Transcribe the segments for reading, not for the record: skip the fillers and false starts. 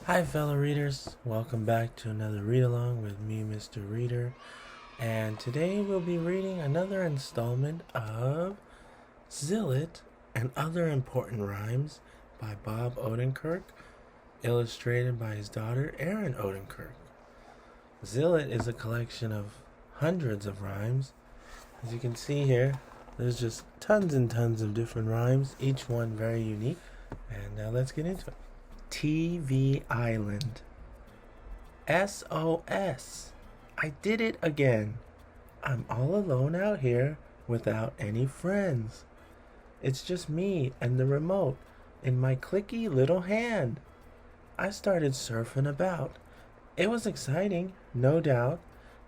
Hi, fellow readers. Welcome back to another read along with me, Mr.Reader. And today we'll be reading another installment of Zilot and Other Important Rhymes by Bob Odenkirk, illustrated by his daughter, Erin Odenkirk. Zilot is a collection of hundreds of rhymes. As you can see here, there's just tons and tons of different rhymes, each one very unique. And now let's get into it. TV Island. SOS. I did it again. I'm all alone out here without any friends. It's just me and the remote in my clicky little hand. I started surfing about. It was exciting, no doubt.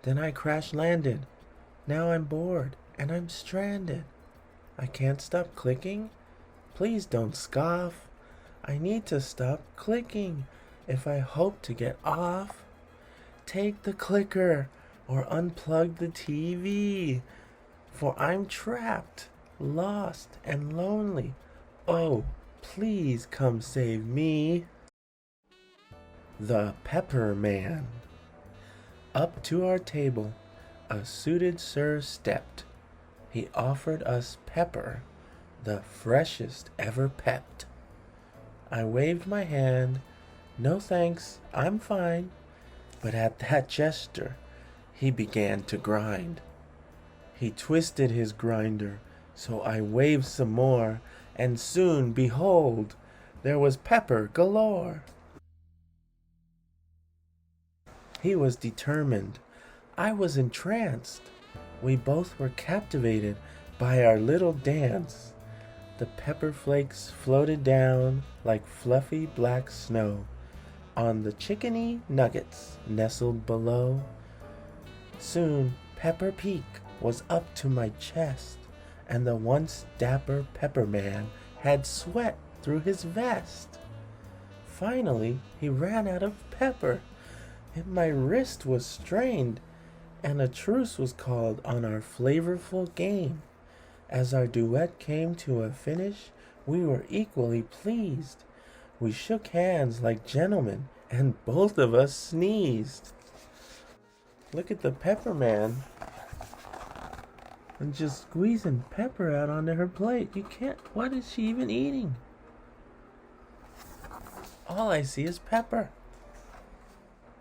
Then I crash landed. Now I'm bored and I'm stranded. I can't stop clicking. Please don't scoff. I need to stop clicking if I hope to get off. Take the clicker or unplug the TV, for I'm trapped, lost, and lonely. Oh, please come save me. The Pepper Man. Up to our table, a suited sir stepped. He offered us pepper, the freshest ever pepped. I waved my hand. No thanks, I'm fine. But at that gesture, he began to grind. He twisted his grinder, so I waved some more, and soon, behold, there was pepper galore. He was determined. I was entranced. We both were captivated by our little dance. The pepper flakes floated down like fluffy black snow on the chickeny nuggets nestled below. Soon Pepper Peak was up to my chest, and the once dapper Pepper Man had sweat through his vest. Finally he ran out of pepper, and my wrist was strained, and a truce was called on our flavorful game. As our duet came to a finish, we were equally pleased. We shook hands like gentlemen, and both of us sneezed. Look at the Pepper Man. And just squeezing pepper out onto her plate. You can't. What is she even eating? All I see is pepper.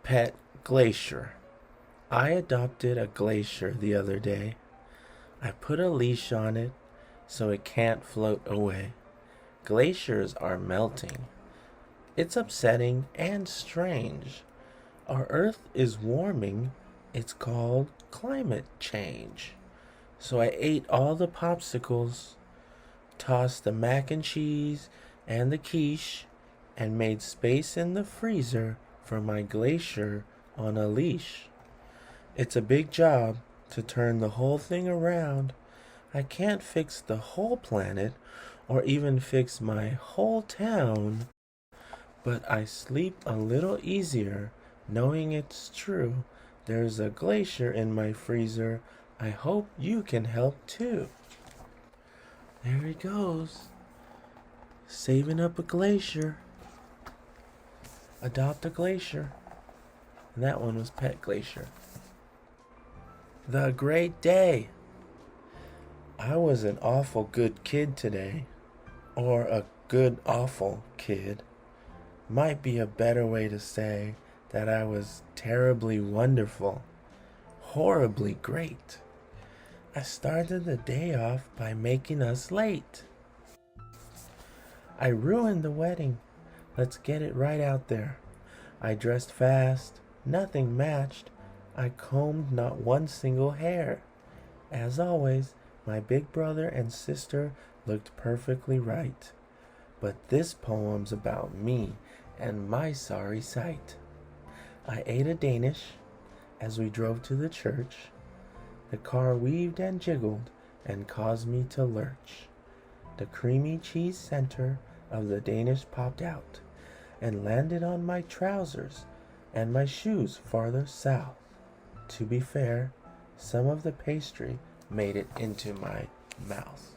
Pet Glacier. I adopted a glacier the other day. I put a leash on it so it can't float away. Glaciers are melting. It's upsetting and strange. Our Earth is warming. It's called climate change. So I ate all the popsicles, tossed the mac and cheese and the quiche, and made space in the freezer for my glacier on a leash. It's a big job to turn the whole thing around. I can't fix the whole planet or even fix my whole town, but I sleep a little easier knowing it's true. There's a glacier in my freezer. I hope you can help too. There he goes, saving up a glacier. Adopt a glacier. And that one was Pet Glacier. The Great Day. I was an awful good kid today. Or a good awful kid. Might be a better way to say that I was terribly wonderful. Horribly great. I started the day off by making us late. I ruined the wedding. Let's get it right out there. I dressed fast. Nothing matched. I combed not one single hair. As always, my big brother and sister looked perfectly right. But this poem's about me and my sorry sight. I ate a Danish as we drove to the church. The car weaved and jiggled and caused me to lurch. The creamy cheese center of the Danish popped out and landed on my trousers and my shoes farther south. To be fair, some of the pastry made it into my mouth.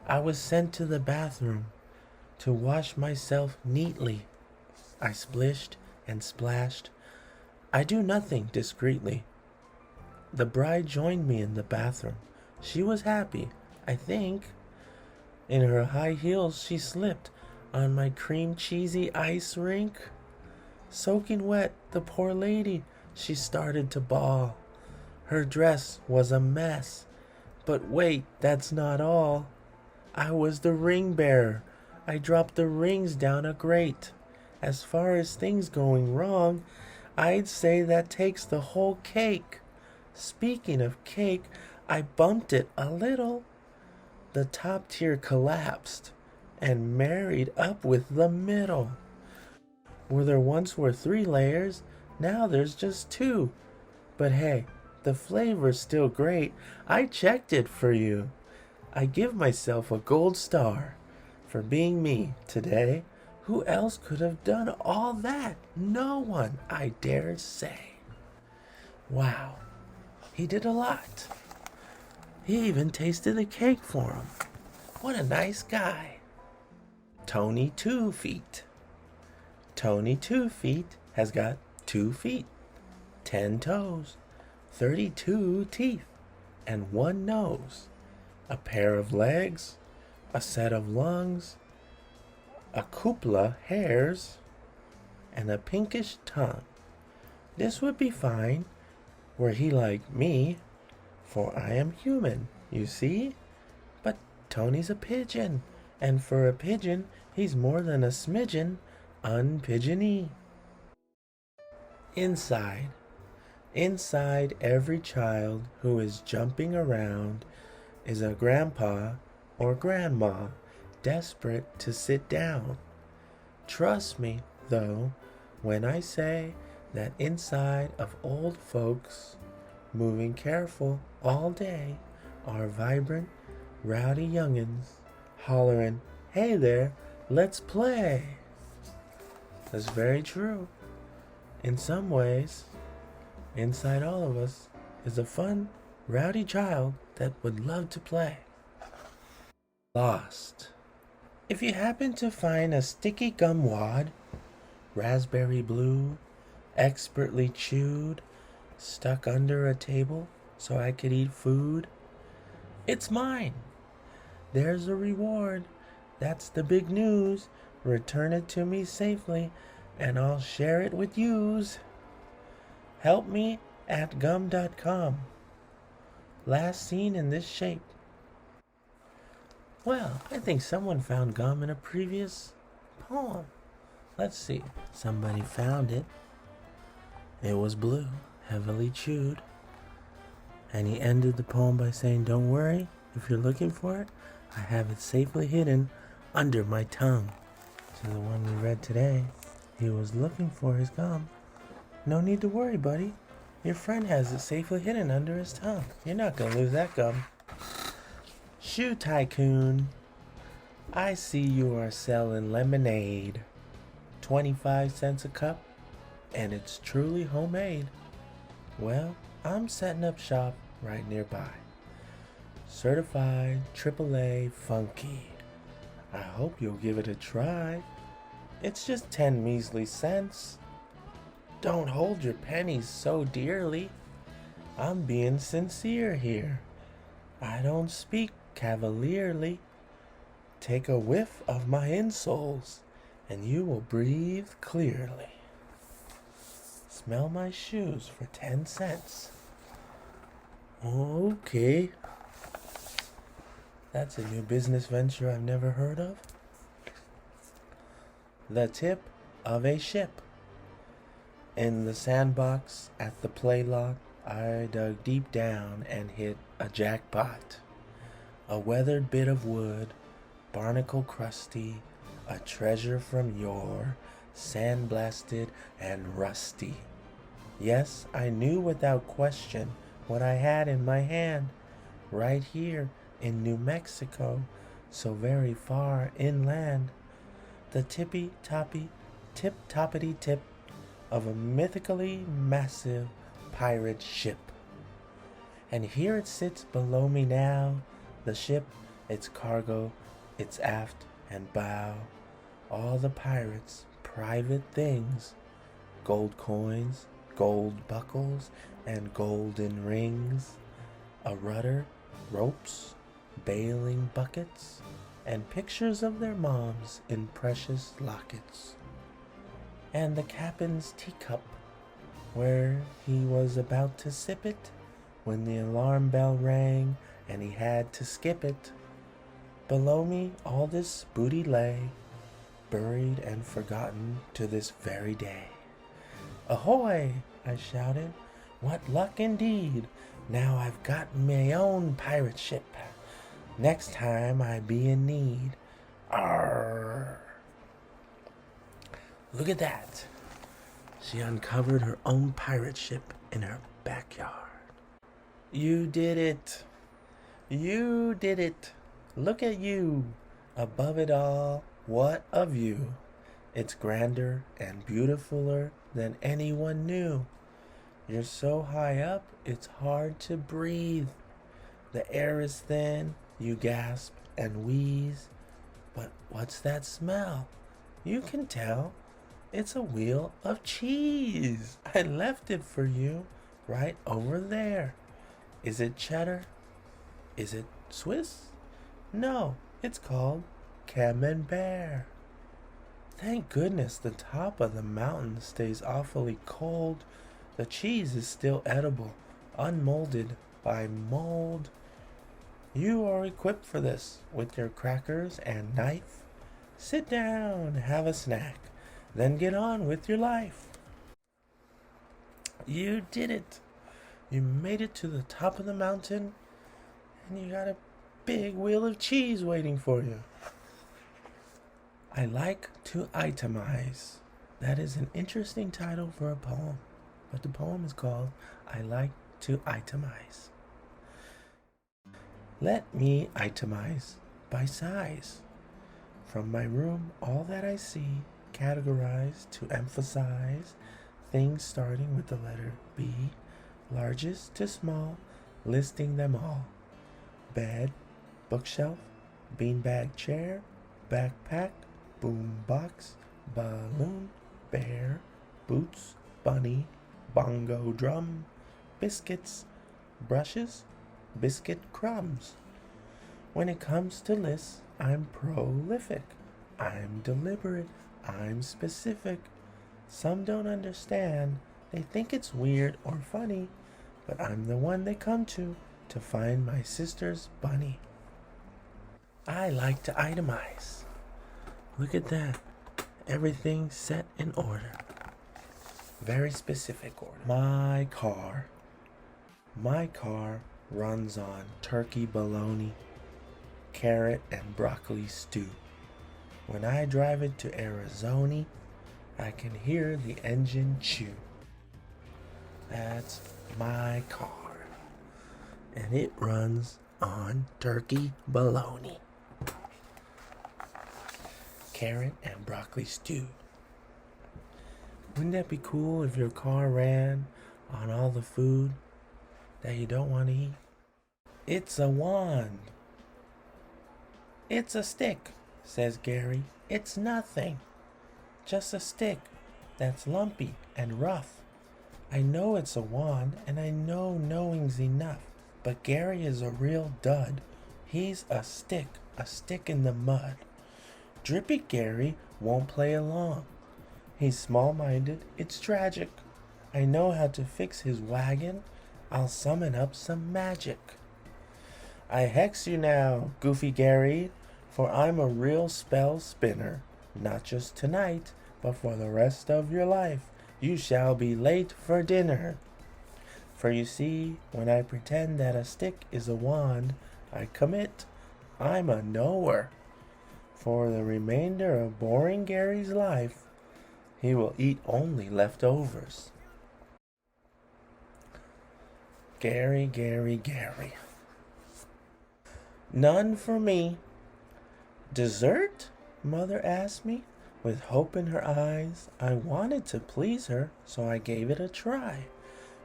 I was sent to the bathroom to wash myself neatly. I splished and splashed. I do nothing discreetly. The bride joined me in the bathroom. She was happy, I think. In her high heels she slipped on my cream cheesy ice rink. Soaking wet, the poor lady, she started to bawl. Her dress was a mess. But wait, that's not all. I was the ring bearer. I dropped the rings down a grate. As far as things going wrong, I'd say that takes the whole cake. Speaking of cake, I bumped it a little. The top tier collapsed and married up with the middle. Where there once were 3 layers, now there's just 2. But hey, the flavor's still great. I checked it for you. I give myself a gold star for being me today. Who else could have done all that? No one, I dare say. Wow, he did a lot. He even tasted the cake for him. What a nice guy. Tony 2 Feet. Tony 2 Feet has got 2 feet, 10 toes, 32 teeth, and 1 nose, a pair of legs, a set of lungs, a cupola hairs, and a pinkish tongue. This would be fine were he like me, for I am human, you see? But Tony's a pigeon, and for a pigeon, he's more than a smidgen unpigeony. Inside. Inside every child who is jumping around is a grandpa or grandma desperate to sit down. Trust me, though, when I say that inside of old folks, moving careful all day, are vibrant, rowdy young'uns hollering, "Hey there, let's play." That's very true. In some ways, inside all of us is a fun, rowdy child that would love to play. Lost. If you happen to find a sticky gum wad, raspberry blue, expertly chewed, stuck under a table so I could eat food, it's mine. There's a reward. That's the big news. Return it to me safely, and I'll share it with yous. Help me at gum.com. Last seen in this shape. Well, I think someone found gum in a previous poem. Let's see. Somebody found it. It was blue, heavily chewed. And he ended the poem by saying, "Don't worry, if you're looking for it, I have it safely hidden under my tongue." To the one we read today, he was looking for his gum. No need to worry, buddy. Your friend has it safely hidden under his tongue. You're not going to lose that gum. Shoe Tycoon. I see you are selling lemonade. 25 cents a cup, and it's truly homemade. Well, I'm setting up shop right nearby. Certified AAA funky. I hope you'll give it a try. It's just 10 measly cents. Don't hold your pennies so dearly. I'm being sincere here. I don't speak cavalierly. Take a whiff of my insoles, and you will breathe clearly. Smell my shoes for 10 cents. Okay. That's a new business venture I've never heard of. The tip of a ship. In the sandbox at the play lot, I dug deep down and hit a jackpot. A weathered bit of wood, barnacle crusty, a treasure from yore, sandblasted and rusty. Yes, I knew without question what I had in my hand, right here in New Mexico, so very far inland. The tippy-toppy, tip-toppity-tip of a mythically massive pirate ship. And here it sits below me now, the ship, its cargo, its aft and bow, all the pirates' private things, gold coins, gold buckles, and golden rings, a rudder, ropes, bailing buckets, and pictures of their moms in precious lockets, and the captain's teacup, where he was about to sip it when the alarm bell rang and he had to skip it. Below me all this booty lay, buried and forgotten to this very day. Ahoy! I shouted. What luck indeed! Now I've got my own pirate ship. Next time I be in need. Arr! Look at that! She uncovered her own pirate ship in her backyard. You did it! You did it! Look at you! Above it all, what a view! It's grander and beautifuler than anyone knew. You're so high up, it's hard to breathe. The air is thin, you gasp and wheeze. But what's that smell? You can tell. It's a wheel of cheese. I left it for you right over there. Is it cheddar? Is it Swiss? No, it's called Camembert. Thank goodness the top of the mountain stays awfully cold. The cheese is still edible, unmolded by mold. You are equipped for this with your crackers and knife. Sit down, have a snack, then get on with your life. You did it. You made it to the top of the mountain, and you got a big wheel of cheese waiting for you. I like to itemize. That is an interesting title for a poem, but the poem is called I Like to Itemize. Let me itemize by size. From my room, all that I see, categorized to emphasize things starting with the letter B, largest to small, listing them all. Bed, bookshelf, beanbag chair, backpack, boom box, balloon, bear, boots, bunny, bongo drum, biscuits, brushes, biscuit crumbs. When it comes to lists, I'm prolific, I'm deliberate, I'm specific. Some don't understand, they think it's weird or funny, but I'm the one they come to find my sister's bunny. I like to itemize. Look at that. Everything set in order. Very specific order. My car runs on turkey bologna, carrot and broccoli stew. When I drive it to Arizona, I can hear the engine chew. That's my car. And it runs on turkey bologna, carrot and broccoli stew. Wouldn't that be cool if your car ran on all the food that you don't want to eat? It's a wand. It's a stick, says Gary. It's nothing. Just a stick that's lumpy and rough. I know it's a wand, and I know knowing's enough. But Gary is a real dud. He's a stick in the mud. Drippy Gary won't play along. He's small-minded, it's tragic. I know how to fix his wagon. I'll summon up some magic. I hex you now, Goofy Gary, for I'm a real spell spinner. Not just tonight, but for the rest of your life. You shall be late for dinner. For you see, when I pretend that a stick is a wand, I commit, I'm a knower. For the remainder of boring Gary's life, he will eat only leftovers. Gary, Gary, Gary. None for me. Dessert? Mother asked me, with hope in her eyes. I wanted to please her, so I gave it a try.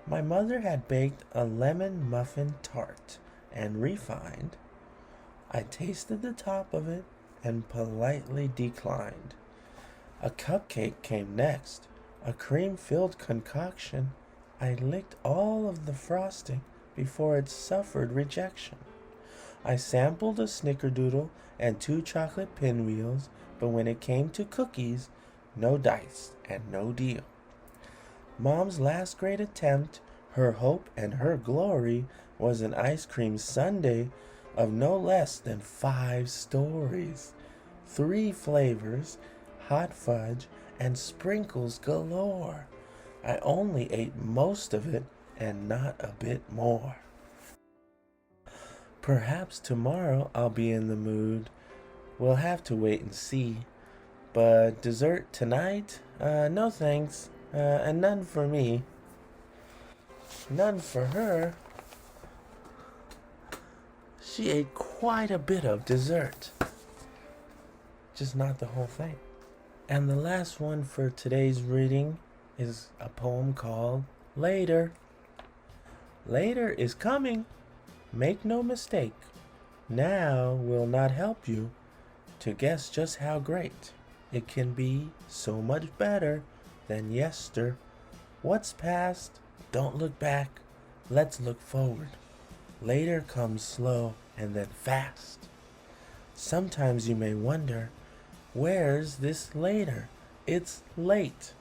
My mother had baked a lemon muffin tart, and refined. I tasted the top of it and politely declined. A cupcake came next, a cream-filled concoction. I licked all of the frosting before it suffered rejection. I sampled a snickerdoodle and 2 chocolate pinwheels, but when it came to cookies, no dice and no deal. Mom's last great attempt, her hope and her glory, was an ice cream sundae of no less than 5 stories. 3 flavors, hot fudge, and sprinkles galore. I only ate most of it and not a bit more. Perhaps tomorrow I'll be in the mood. We'll have to wait and see. But dessert tonight? No thanks. And none for me. None for her. She ate quite a bit of dessert. Just not the whole thing. And the last one for today's reading is a poem called Later. Later is coming. Make no mistake. Now will not help you to guess just how great it can be, so much better than yester. What's past? Don't look back. Let's look forward. Later comes slow and then fast. Sometimes you may wonder, where's this later? It's late.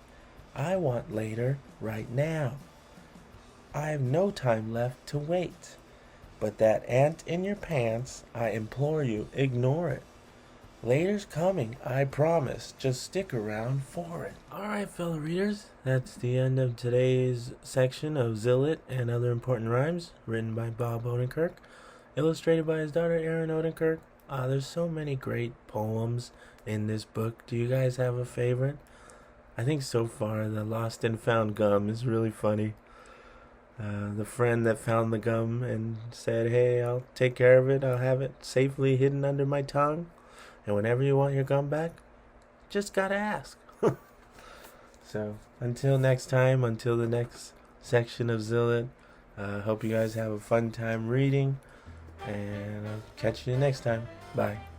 I want later right now. I have no time left to wait. But that ant in your pants, I implore you, ignore it. Later's coming, I promise. Just stick around for it. Alright, fellow readers, that's the end of today's section of Zilot and Other Important Rhymes, written by Bob Odenkirk, illustrated by his daughter Erin Odenkirk. There's so many great poems in this book. Do you guys have a favorite? I think so far the Lost and Found Gum is really funny. The friend that found the gum and said, hey, I'll take care of it. I'll have it safely hidden under my tongue. And whenever you want your gum back, just gotta ask. So, until next time, until the next section of Zilot, hope you guys have a fun time reading. And I'll catch you next time. Bye.